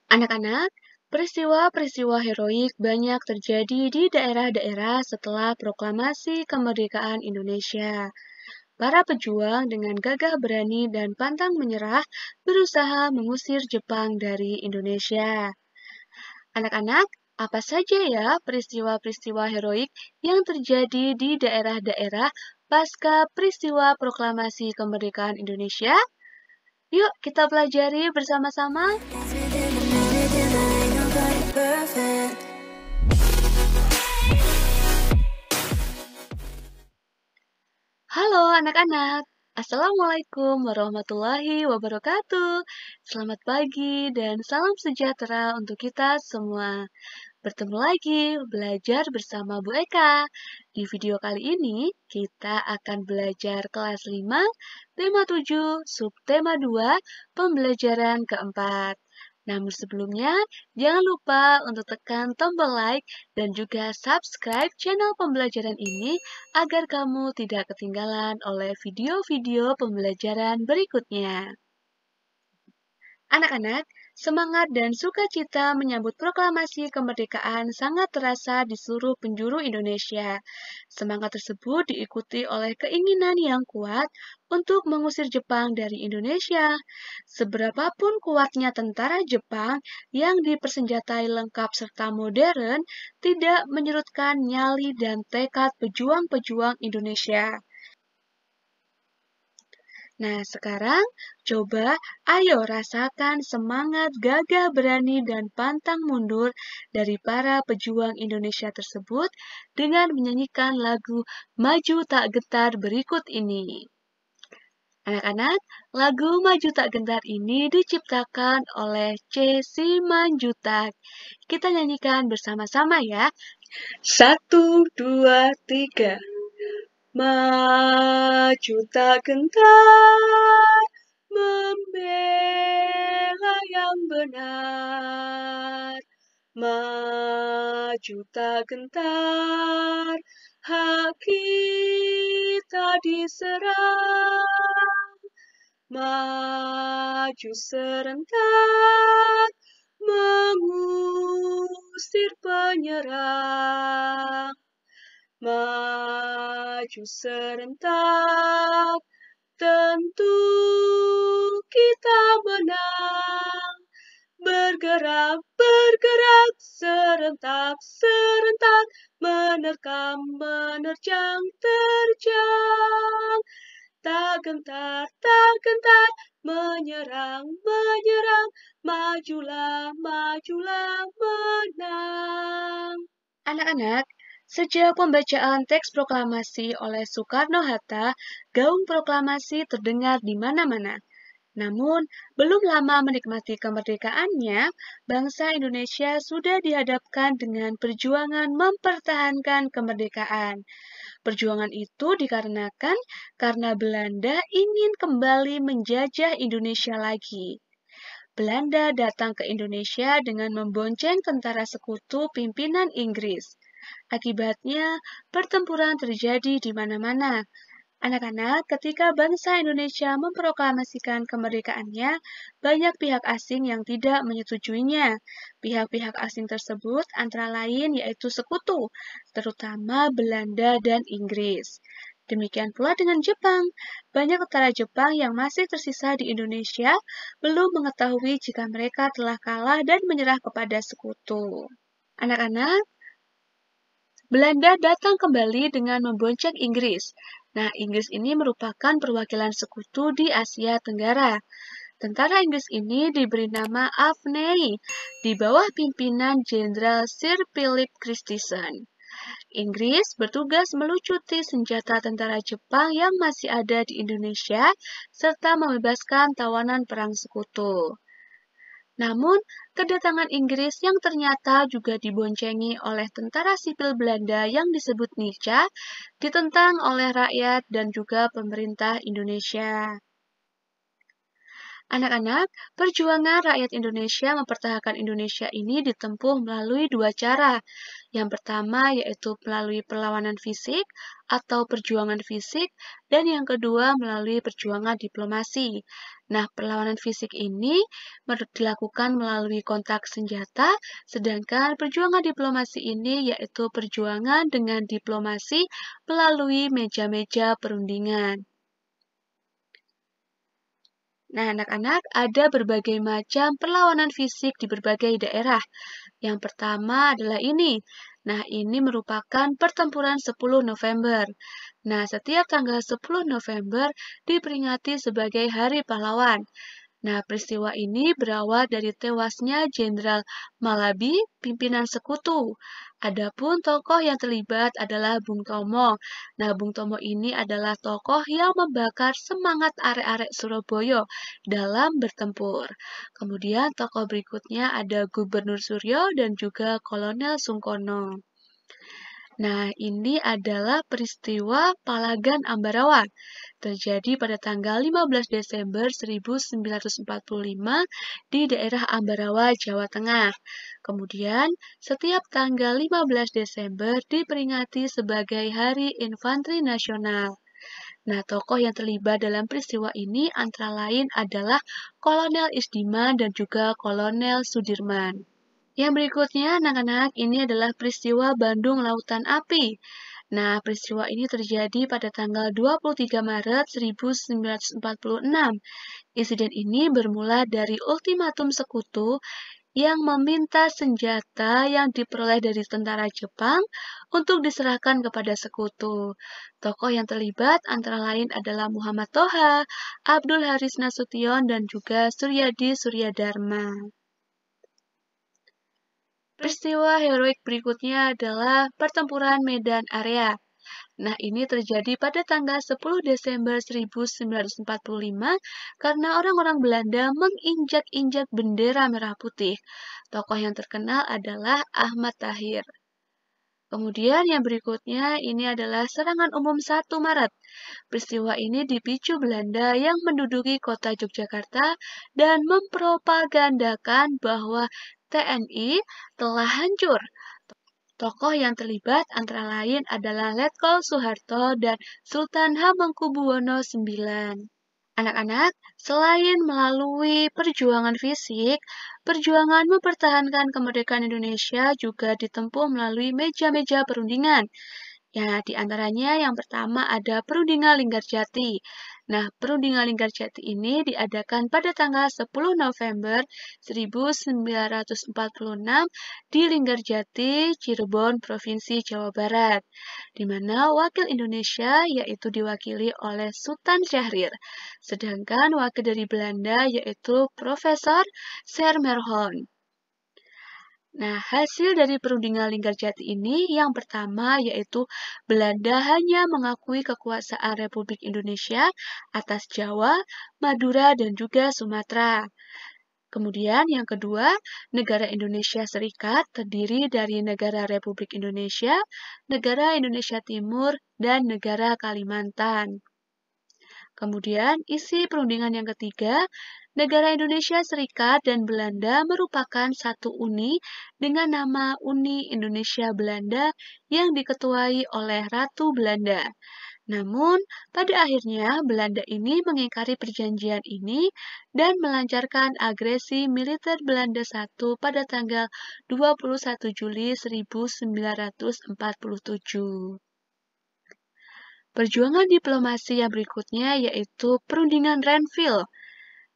Anak-anak, peristiwa-peristiwa heroik banyak terjadi di daerah-daerah setelah proklamasi kemerdekaan Indonesia. Para pejuang dengan gagah berani dan pantang menyerah berusaha mengusir Jepang dari Indonesia. Anak-anak, apa saja ya peristiwa-peristiwa heroik yang terjadi di daerah-daerah pasca peristiwa proklamasi kemerdekaan Indonesia? Yuk kita pelajari bersama-sama. Halo anak-anak, Assalamualaikum warahmatullahi wabarakatuh. Selamat pagi dan salam sejahtera untuk kita semua. Bertemu lagi belajar bersama Bu Eka. Di video kali ini kita akan belajar kelas 5, tema 7, subtema 2, pembelajaran keempat. Namun sebelumnya, jangan lupa untuk tekan tombol like dan juga subscribe channel pembelajaran ini agar kamu tidak ketinggalan oleh video-video pembelajaran berikutnya. Anak-anak, semangat dan sukacita menyambut proklamasi kemerdekaan sangat terasa di seluruh penjuru Indonesia. Semangat tersebut diikuti oleh keinginan yang kuat untuk mengusir Jepang dari Indonesia. Seberapapun kuatnya tentara Jepang yang dipersenjatai lengkap serta modern, tidak menyurutkan nyali dan tekad pejuang-pejuang Indonesia. Nah, sekarang coba ayo rasakan semangat gagah berani dan pantang mundur dari para pejuang Indonesia tersebut dengan menyanyikan lagu Maju Tak Gentar berikut ini. Anak-anak, lagu Maju Tak Gentar ini diciptakan oleh C. Simanjuntak. Kita nyanyikan bersama-sama ya. 1, 2, 3. Maju tak gentar, membela yang benar. Maju tak gentar, hak kita diserang. Maju serentak, mengusir penyerang. Maju serentak, tentu kita menang. Bergerak, bergerak, serentak, serentak, menerkam, menerjang, terjang. Tak gentar, menyerang, menyerang, majulah, majulah, menang. Anak-anak, sejak pembacaan teks proklamasi oleh Soekarno-Hatta, gaung proklamasi terdengar di mana-mana. Namun, belum lama menikmati kemerdekaannya, bangsa Indonesia sudah dihadapkan dengan perjuangan mempertahankan kemerdekaan. Perjuangan itu dikarenakan karena Belanda ingin kembali menjajah Indonesia lagi. Belanda datang ke Indonesia dengan membonceng tentara sekutu pimpinan Inggris. Akibatnya, pertempuran terjadi di mana-mana. Anak-anak, ketika bangsa Indonesia memproklamasikan kemerdekaannya, banyak pihak asing yang tidak menyetujuinya. Pihak-pihak asing tersebut antara lain yaitu sekutu, terutama Belanda dan Inggris. Demikian pula dengan Jepang. Banyak tentara Jepang yang masih tersisa di Indonesia belum mengetahui jika mereka telah kalah dan menyerah kepada sekutu. Anak-anak, Belanda datang kembali dengan membonceng Inggris. Nah, Inggris ini merupakan perwakilan sekutu di Asia Tenggara. Tentara Inggris ini diberi nama Avney di bawah pimpinan Jenderal Sir Philip Christison. Inggris bertugas melucuti senjata tentara Jepang yang masih ada di Indonesia serta membebaskan tawanan perang sekutu. Namun, kedatangan Inggris yang ternyata juga diboncengi oleh tentara sipil Belanda yang disebut Nica, ditentang oleh rakyat dan juga pemerintah Indonesia. Anak-anak, perjuangan rakyat Indonesia mempertahankan Indonesia ini ditempuh melalui dua cara. Yang pertama yaitu melalui perlawanan fisik atau perjuangan fisik, dan yang kedua melalui perjuangan diplomasi. Nah, perlawanan fisik ini dilakukan melalui kontak senjata, sedangkan perjuangan diplomasi ini yaitu perjuangan dengan diplomasi melalui meja-meja perundingan. Nah, anak-anak, ada berbagai macam perlawanan fisik di berbagai daerah. Yang pertama adalah ini. Nah, ini merupakan pertempuran 10 November. Nah, setiap tanggal 10 November diperingati sebagai Hari Pahlawan. Nah, peristiwa ini berawal dari tewasnya Jenderal Malabi, pimpinan sekutu. Adapun tokoh yang terlibat adalah Bung Tomo. Nah, Bung Tomo ini adalah tokoh yang membakar semangat arek-arek Surabaya dalam bertempur. Kemudian tokoh berikutnya ada Gubernur Suryo dan juga Kolonel Sungkono. Nah, ini adalah peristiwa Palagan Ambarawa. Terjadi pada tanggal 15 Desember 1945 di daerah Ambarawa, Jawa Tengah. Kemudian, setiap tanggal 15 Desember diperingati sebagai Hari Infanteri Nasional. Nah, tokoh yang terlibat dalam peristiwa ini antara lain adalah Kolonel Isdiman dan juga Kolonel Sudirman. Yang berikutnya, anak-anak, ini adalah peristiwa Bandung Lautan Api. Nah, peristiwa ini terjadi pada tanggal 23 Maret 1946. Insiden ini bermula dari ultimatum sekutu yang meminta senjata yang diperoleh dari tentara Jepang untuk diserahkan kepada sekutu. Tokoh yang terlibat antara lain adalah Muhammad Toha, Abdul Haris Nasution, dan juga Suryadi Suryadharma. Peristiwa heroik berikutnya adalah pertempuran Medan Area. Nah, ini terjadi pada tanggal 10 Desember 1945 karena orang-orang Belanda menginjak-injak bendera merah putih. Tokoh yang terkenal adalah Ahmad Tahir. Kemudian yang berikutnya ini adalah serangan umum 1 Maret. Peristiwa ini dipicu Belanda yang menduduki kota Yogyakarta dan mempropagandakan bahwa TNI telah hancur. Tokoh yang terlibat antara lain adalah Letkol Soeharto dan Sultan Hamengkubuwono IX. Anak-anak, selain melalui perjuangan fisik, perjuangan mempertahankan kemerdekaan Indonesia juga ditempuh melalui meja-meja perundingan. Ya, di antaranya yang pertama ada Perundingan Linggarjati. Nah, Perundingan Linggarjati ini diadakan pada tanggal 10 November 1946 di Linggarjati, Cirebon, Provinsi Jawa Barat, di mana wakil Indonesia yaitu diwakili oleh Sultan Syahrir, sedangkan wakil dari Belanda yaitu Profesor Sermerhon. Nah, hasil dari perundingan Linggarjati ini yang pertama yaitu Belanda hanya mengakui kekuasaan Republik Indonesia atas Jawa, Madura, dan juga Sumatera. Kemudian yang kedua, negara Indonesia Serikat terdiri dari negara Republik Indonesia, negara Indonesia Timur, dan negara Kalimantan. Kemudian, isi perundingan yang ketiga, negara Indonesia Serikat dan Belanda merupakan satu uni dengan nama Uni Indonesia Belanda yang diketuai oleh Ratu Belanda. Namun, pada akhirnya Belanda ini mengingkari perjanjian ini dan melancarkan agresi militer Belanda I pada tanggal 21 Juli 1947. Perjuangan diplomasi yang berikutnya yaitu Perundingan Renville.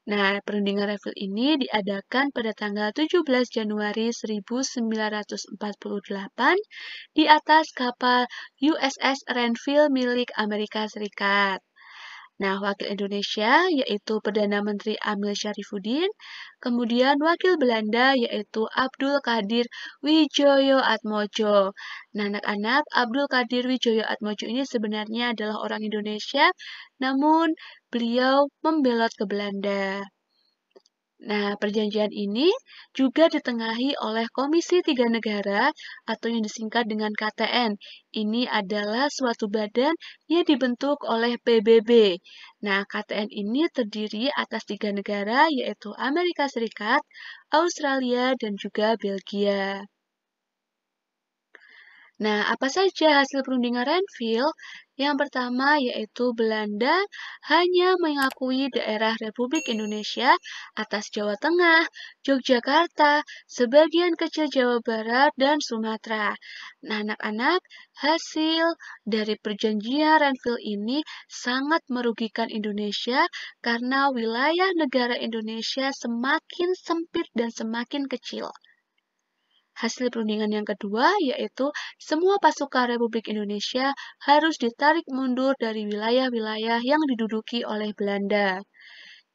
Nah, Perundingan Renville ini diadakan pada tanggal 17 Januari 1948 di atas kapal USS Renville milik Amerika Serikat. Nah, wakil Indonesia yaitu Perdana Menteri Amil Syarifuddin, kemudian wakil Belanda yaitu Abdul Qadir Widjojoatmojo. Nah, anak-anak, Abdul Qadir Widjojoatmojo ini sebenarnya adalah orang Indonesia, namun beliau membelot ke Belanda. Nah, perjanjian ini juga ditengahi oleh Komisi Tiga Negara atau yang disingkat dengan KTN. Ini adalah suatu badan yang dibentuk oleh PBB. Nah, KTN ini terdiri atas 3 negara yaitu Amerika Serikat, Australia, dan juga Belgia. Nah, apa saja hasil perundingan Renville? Yang pertama yaitu Belanda hanya mengakui daerah Republik Indonesia atas Jawa Tengah, Yogyakarta, sebagian kecil Jawa Barat, dan Sumatera. Nah, anak-anak, hasil dari perjanjian Renville ini sangat merugikan Indonesia karena wilayah negara Indonesia semakin sempit dan semakin kecil. Hasil perundingan yang kedua yaitu semua pasukan Republik Indonesia harus ditarik mundur dari wilayah-wilayah yang diduduki oleh Belanda.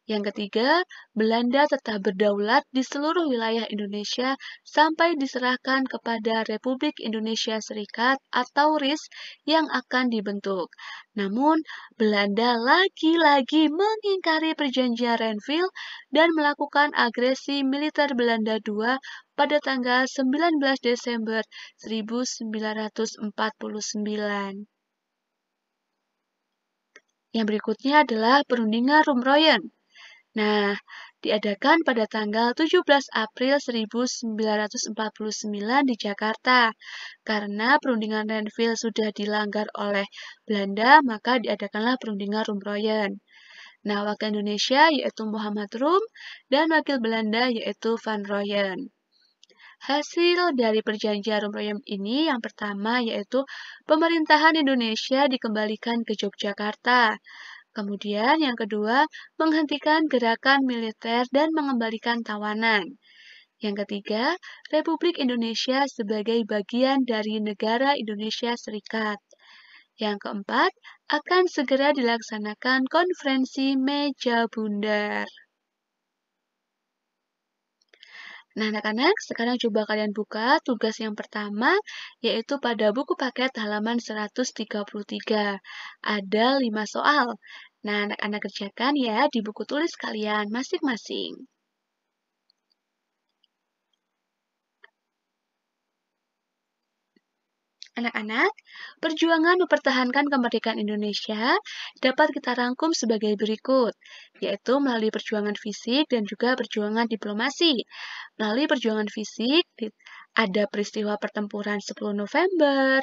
Yang ketiga, Belanda tetap berdaulat di seluruh wilayah Indonesia sampai diserahkan kepada Republik Indonesia Serikat atau RIS yang akan dibentuk. Namun, Belanda lagi-lagi mengingkari perjanjian Renville dan melakukan agresi militer Belanda II pada tanggal 19 Desember 1949. Yang berikutnya adalah perundingan Rumroyen. Nah, diadakan pada tanggal 17 April 1949 di Jakarta. Karena perundingan Renville sudah dilanggar oleh Belanda, maka diadakanlah perundingan Rumroyen. Nah, wakil Indonesia yaitu Muhammad Rum dan wakil Belanda yaitu Van Royen. Hasil dari perjanjian Rumroyen ini yang pertama yaitu pemerintahan Indonesia dikembalikan ke Yogyakarta. Kemudian yang kedua, menghentikan gerakan militer dan mengembalikan tawanan. Yang ketiga, Republik Indonesia sebagai bagian dari negara Indonesia Serikat. Yang keempat, akan segera dilaksanakan konferensi meja bundar. Nah, anak-anak, sekarang coba kalian buka tugas yang pertama, yaitu pada buku paket halaman 133. Ada 5 soal. Nah, anak-anak kerjakan ya di buku tulis kalian masing-masing. Anak-anak, perjuangan mempertahankan kemerdekaan Indonesia dapat kita rangkum sebagai berikut, yaitu melalui perjuangan fisik dan juga perjuangan diplomasi. Melalui perjuangan fisik, ada peristiwa pertempuran 10 November,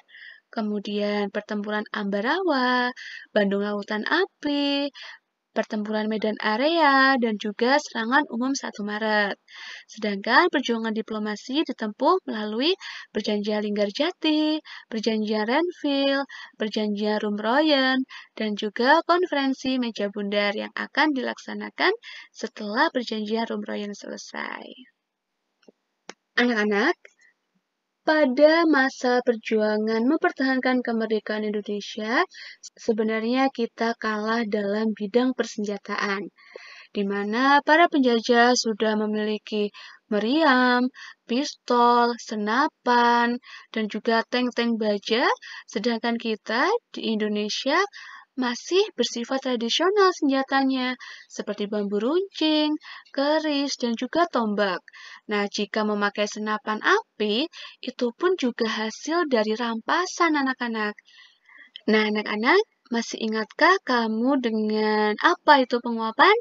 kemudian pertempuran Ambarawa, Bandung Lautan Api, pertempuran Medan Area, dan juga serangan umum 1 Maret. Sedangkan perjuangan diplomasi ditempuh melalui perjanjian Linggarjati, perjanjian Renville, perjanjian Rumroyen, dan juga konferensi meja bundar yang akan dilaksanakan setelah perjanjian Rumroyen selesai. Anak-anak, pada masa perjuangan mempertahankan kemerdekaan Indonesia, sebenarnya kita kalah dalam bidang persenjataan, di mana para penjajah sudah memiliki meriam, pistol, senapan, dan juga tank-tank baja, sedangkan kita di Indonesia masih bersifat tradisional senjatanya, seperti bambu runcing, keris, dan juga tombak. Nah, jika memakai senapan api, itu pun juga hasil dari rampasan anak-anak. Nah, anak-anak, masih ingatkah kamu dengan apa itu penguapan?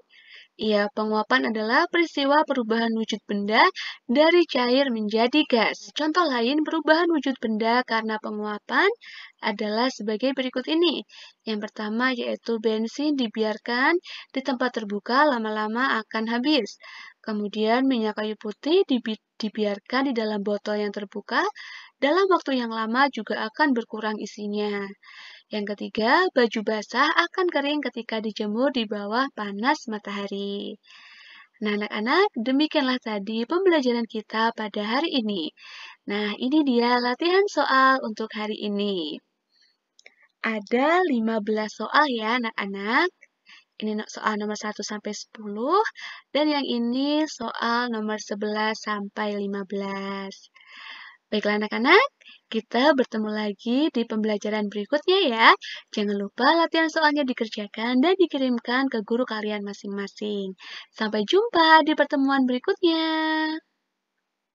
Ya, penguapan adalah peristiwa perubahan wujud benda dari cair menjadi gas. Contoh lain perubahan wujud benda karena penguapan adalah sebagai berikut ini. Yang pertama yaitu bensin dibiarkan di tempat terbuka lama-lama akan habis. Kemudian minyak kayu putih dibiarkan di dalam botol yang terbuka, dalam waktu yang lama juga akan berkurang isinya. Yang ketiga, baju basah akan kering ketika dijemur di bawah panas matahari. Nah, anak-anak, demikianlah tadi pembelajaran kita pada hari ini. Nah, ini dia latihan soal untuk hari ini. Ada 15 soal ya, anak-anak. Ini soal nomor 1 sampai 10, dan yang ini soal nomor 11 sampai 15. Baiklah anak-anak, kita bertemu lagi di pembelajaran berikutnya ya. Jangan lupa latihan soalnya dikerjakan dan dikirimkan ke guru kalian masing-masing. Sampai jumpa di pertemuan berikutnya.